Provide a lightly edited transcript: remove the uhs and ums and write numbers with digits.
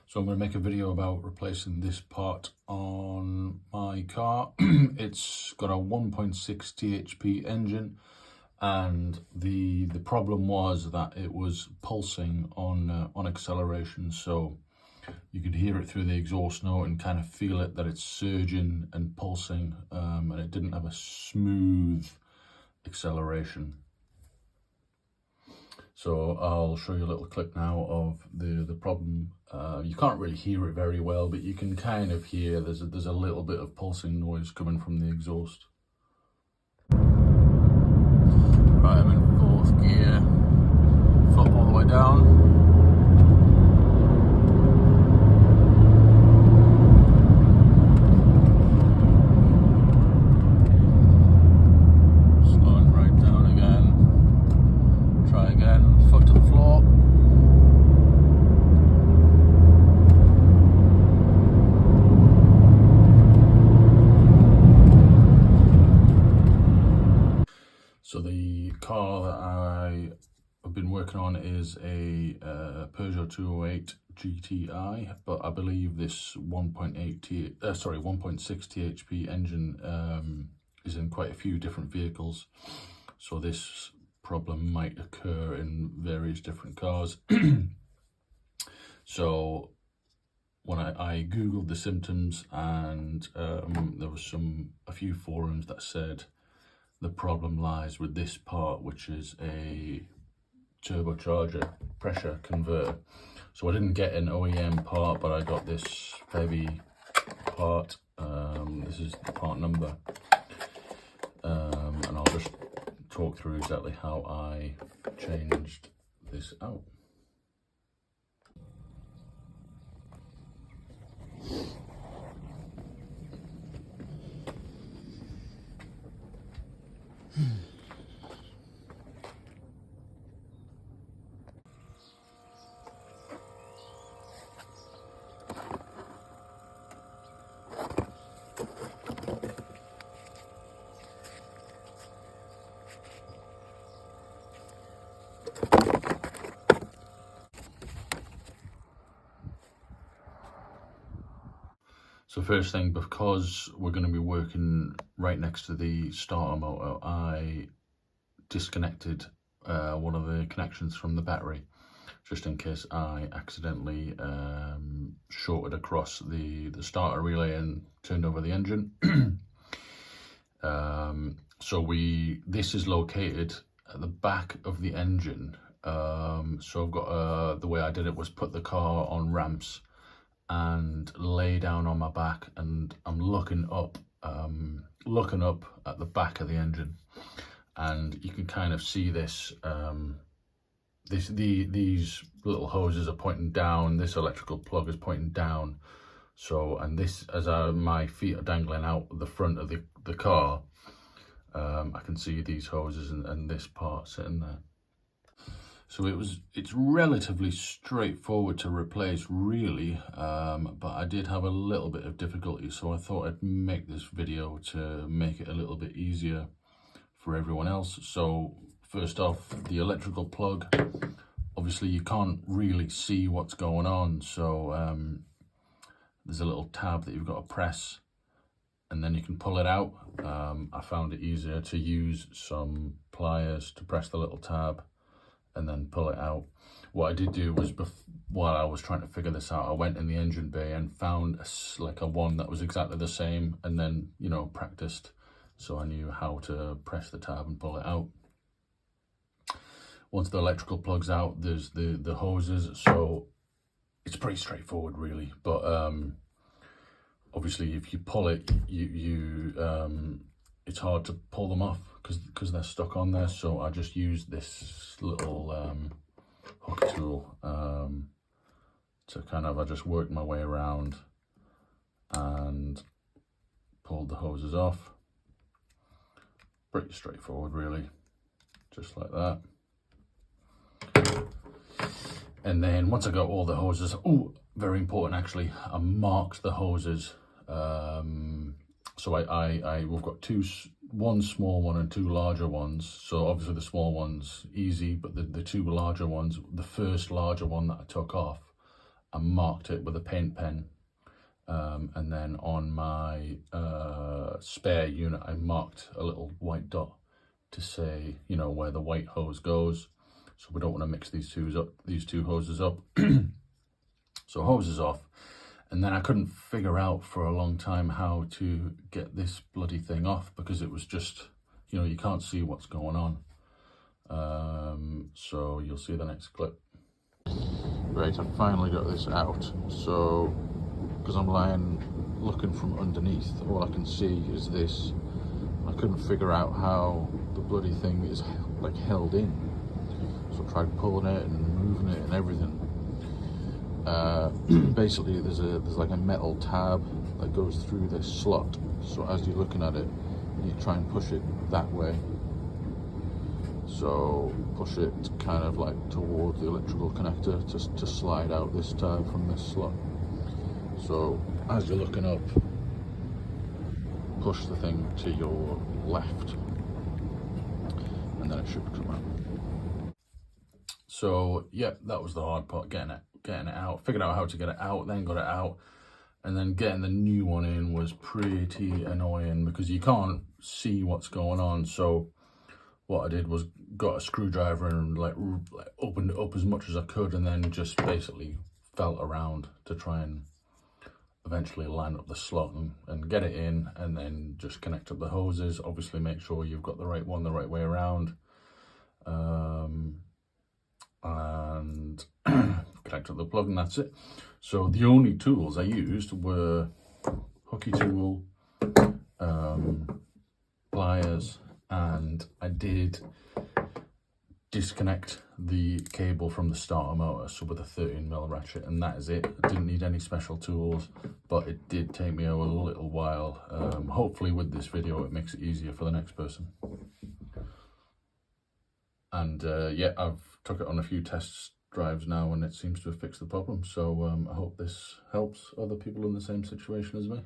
So I'm going to make a video about replacing this part on my car. It's got a 1.6 THP engine, and the problem was that it was pulsing on acceleration. So you could hear it through the exhaust note and kind of feel it that it's surging and pulsing, and it didn't have a smooth acceleration. So I'll show you a little clip now of the problem. You can't really hear it very well, but you can kind of hear there's a little bit of pulsing noise coming from the exhaust. Right, I'm in fourth gear, foot all the way down. So the car that I have been working on is a Peugeot 208 GTI, but I believe this 1.6 THP engine is in quite a few different vehicles. So this problem might occur in various different cars. So when I googled the symptoms, and there was a few forums that said the problem lies with this part, which is a turbocharger pressure converter. So I didn't get an OEM part, but I got this Febi part. This is the part number, and I'll just talk through exactly how I changed this out. So first thing, because we're going to be working right next to the starter motor, I disconnected one of the connections from the battery, just in case I accidentally shorted across the starter relay and turned over the engine. This is located at the back of the engine. So I've got the way I did it was put the car on ramps and lay down on my back, and I'm looking up at the back of the engine, and you can kind of see this. These little hoses are pointing down. This electrical plug is pointing down. So, and this, as my feet are dangling out the front of the car, I can see these hoses and this part sitting there. So it's relatively straightforward to replace, really, but I did have a little bit of difficulty, so I thought I'd make this video to make it a little bit easier for everyone else. So first off, the electrical plug, obviously you can't really see what's going on, so there's a little tab that you've got to press, and then you can pull it out. I found it easier to use some pliers to press the little tab and then pull it out. What I did do was, while I was trying to figure this out, I went in the engine bay and found a one that was exactly the same, and then, you know, practiced, so I knew how to press the tab and pull it out. Once the electrical plug's out, there's the hoses, so it's pretty straightforward, really. But obviously if you pull it, it's hard to pull them off because they're stuck on there. So I just used this little hook tool to I just worked my way around and pulled the hoses off. Pretty straightforward, really, just like that. And then once I got all the hoses, very important actually, I marked the hoses. So we've got one small one and two larger ones. So obviously the small one's easy, but the two larger ones, the first larger one that I took off, I marked it with a paint pen, and then on my spare unit I marked a little white dot to say, you know, where the white hose goes, so we don't want to mix these two hoses up. So hose is off, and then I couldn't figure out for a long time how to get this bloody thing off, because it was just, you know, you can't see what's going on. So you'll see the next clip. Right, I've finally got this out. So, because I'm lying looking from underneath, all I can see is this. I couldn't figure out how the bloody thing is like held in. So I tried pulling it and moving it and everything. Basically there's like a metal tab that goes through this slot. So as you're looking at it, you try and push it that way. So push it kind of like towards the electrical connector to slide out this tab from this slot. So as you're looking up, push the thing to your left, and then it should come out. So yeah, that was the hard part, getting it out. Figured out how to get it out, then got it out, and then getting the new one in was pretty annoying because you can't see what's going on. So what I did was got a screwdriver and like opened it up as much as I could, and then just basically felt around to try and eventually line up the slot and get it in, and then just connect up the hoses. Obviously make sure you've got the right one the right way around, and connect up the plug, and that's it. So the only tools I used were hooky tool, pliers, and I did disconnect the cable from the starter motor, so with a 13mm ratchet, and that is it. I didn't need any special tools, but it did take me a little while. Hopefully with this video it makes it easier for the next person. And yeah, I've took it on a few test drives now and it seems to have fixed the problem. So I hope this helps other people in the same situation as me.